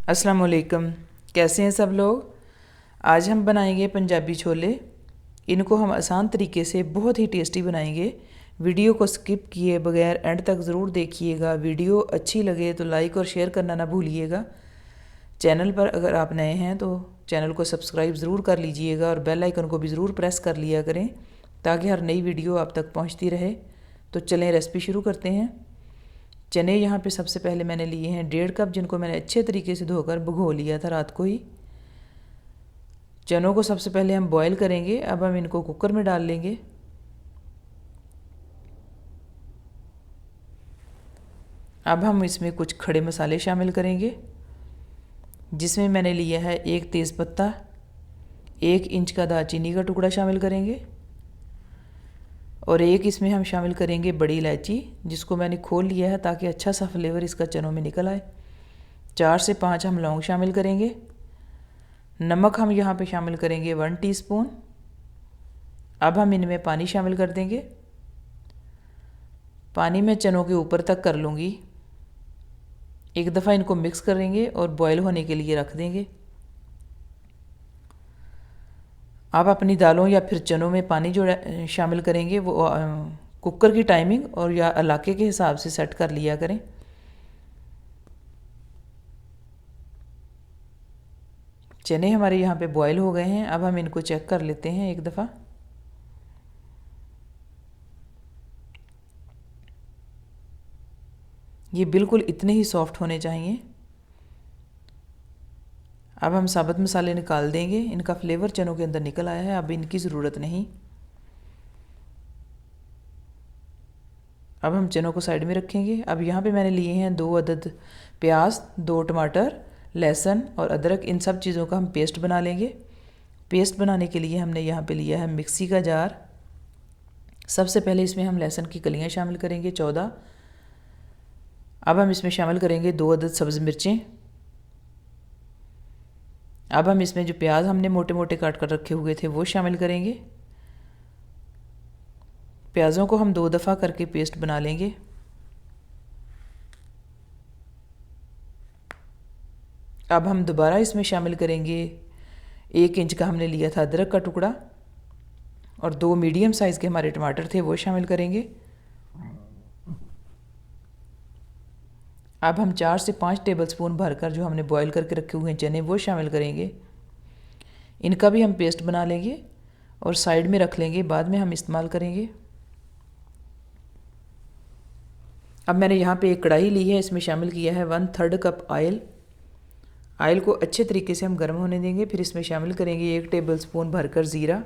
अस्सलाम वालेकुम। कैसे हैं सब लोग। आज हम बनाएंगे पंजाबी छोले। इनको हम आसान तरीके से बहुत ही टेस्टी बनाएंगे। वीडियो को स्किप किए बगैर एंड तक ज़रूर देखिएगा। वीडियो अच्छी लगे तो लाइक और शेयर करना ना भूलिएगा। चैनल पर अगर आप नए हैं तो चैनल को सब्सक्राइब ज़रूर कर लीजिएगा और बेल आइकन को भी ज़रूर प्रेस कर लिया करें ताकि हर नई वीडियो आप तक पहुंचती रहे। तो चलें रेसिपी शुरू करते हैं। चने यहाँ पे सबसे पहले मैंने लिए हैं 1.5 कप, जिनको मैंने अच्छे तरीके से धोकर भिगो लिया था रात को ही। चनों को सबसे पहले हम बॉईल करेंगे। अब हम इनको कुकर में डाल लेंगे। अब हम इसमें कुछ खड़े मसाले शामिल करेंगे, जिसमें मैंने लिया है 1 तेज़पत्ता, 1 इंच का दालचीनी का टुकड़ा शामिल करेंगे और एक इसमें हम शामिल करेंगे बड़ी इलायची, जिसको मैंने खोल लिया है ताकि अच्छा सा फ्लेवर इसका चनों में निकल आए। 4 से 5 हम लौंग शामिल करेंगे। नमक हम यहाँ पे शामिल करेंगे 1 टीस्पून। अब हम इनमें पानी शामिल कर देंगे। पानी मैं चनों के ऊपर तक कर लूँगी। एक दफ़ा इनको मिक्स करेंगे और बॉयल होने के लिए रख देंगे। आप अपनी दालों या फिर चनों में पानी जो शामिल करेंगे वो कुकर की टाइमिंग और या इलाके के हिसाब से सेट कर लिया करें। चने हमारे यहाँ पे बॉयल हो गए हैं। अब हम इनको चेक कर लेते हैं एक दफ़ा। ये बिल्कुल इतने ही सॉफ्ट होने चाहिए। अब हम साबुत मसाले निकाल देंगे। इनका फ्लेवर चनों के अंदर निकल आया है, अब इनकी ज़रूरत नहीं। अब हम चनों को साइड में रखेंगे। अब यहाँ पे मैंने लिए हैं 2 अदद प्याज, 2 टमाटर, लहसुन और अदरक। इन सब चीज़ों का हम पेस्ट बना लेंगे। पेस्ट बनाने के लिए हमने यहाँ पे लिया है मिक्सी का जार। सबसे पहले इसमें हम लहसुन की कलियाँ शामिल करेंगे 14। अब हम इसमें शामिल करेंगे 2 अदद सब्ज़ मिर्चें। अब हम इसमें जो प्याज हमने मोटे मोटे काट कर रखे हुए थे वो शामिल करेंगे। प्याज़ों को हम 2 दफ़ा करके पेस्ट बना लेंगे। अब हम दोबारा इसमें शामिल करेंगे 1 इंच का हमने लिया था अदरक का टुकड़ा और 2 मीडियम साइज़ के हमारे टमाटर थे वो शामिल करेंगे। अब हम 4 से 5 टेबलस्पून भरकर जो हमने बॉईल करके रखे हुए हैं चने वो शामिल करेंगे। इनका भी हम पेस्ट बना लेंगे और साइड में रख लेंगे, बाद में हम इस्तेमाल करेंगे। अब मैंने यहाँ पे एक कढ़ाई ली है, इसमें शामिल किया है 1/3 कप ऑयल। ऑयल को अच्छे तरीके से हम गर्म होने देंगे। फिर इसमें शामिल करेंगे 1 टेबलस्पून भरकर ज़ीरा।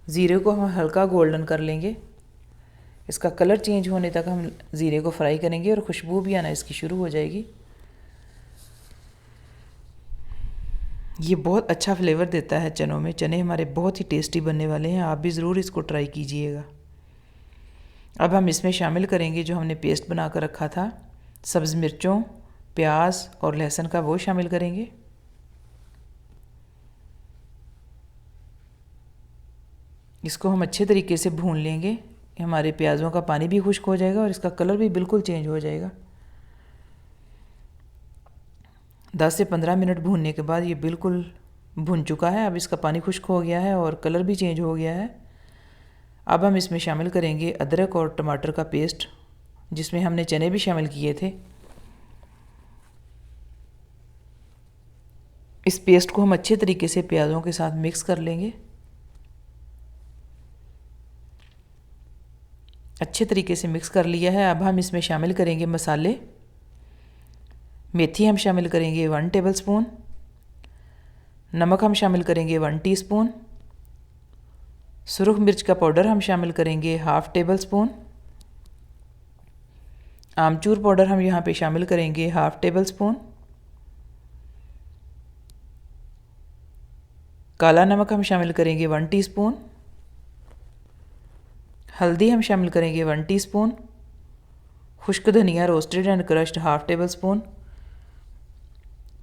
ज़ीरे को हम हल्का गोल्डन कर लेंगे। इसका कलर चेंज होने तक हम ज़ीरे को फ्राई करेंगे और खुशबू भी आना इसकी शुरू हो जाएगी। ये बहुत अच्छा फ्लेवर देता है चनों में। चने हमारे बहुत ही टेस्टी बनने वाले हैं, आप भी ज़रूर इसको ट्राई कीजिएगा। अब हम इसमें शामिल करेंगे जो हमने पेस्ट बना कर रखा था सब्ज़ मिर्चों, प्याज और लहसुन का, वो शामिल करेंगे। इसको हम अच्छे तरीके से भून लेंगे। हमारे प्याज़ों का पानी भी खुश्क हो जाएगा और इसका कलर भी बिल्कुल चेंज हो जाएगा। 10 से 15 मिनट भूनने के बाद ये बिल्कुल भुन चुका है। अब इसका पानी खुश्क हो गया है और कलर भी चेंज हो गया है। अब हम इसमें शामिल करेंगे अदरक और टमाटर का पेस्ट, जिसमें हमने चने भी शामिल किए थे। इस पेस्ट को हम अच्छे तरीके से प्याज़ों के साथ मिक्स कर लेंगे। अच्छे तरीके से मिक्स कर लिया है। अब हम इसमें शामिल करेंगे मसाले। मेथी हम शामिल करेंगे 1 टेबलस्पून। नमक हम शामिल करेंगे 1 टीस्पून। सुरख मिर्च का पाउडर हम शामिल करेंगे 1/2 टेबलस्पून। आमचूर पाउडर हम यहाँ पे शामिल करेंगे 1/2 टेबलस्पून। काला नमक हम शामिल करेंगे 1 टीस्पून। हल्दी हम शामिल करेंगे 1 टीस्पून। खुश्क धनिया रोस्टेड एंड क्रश्ड 1/2 टेबलस्पून।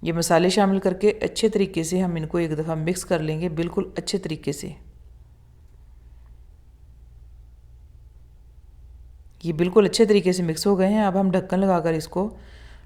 ये मसाले शामिल करके अच्छे तरीके से हम इनको एक दफ़ा मिक्स कर लेंगे, बिल्कुल अच्छे तरीके से। ये बिल्कुल अच्छे तरीके से मिक्स हो गए हैं। अब हम ढक्कन लगाकर इसको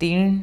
3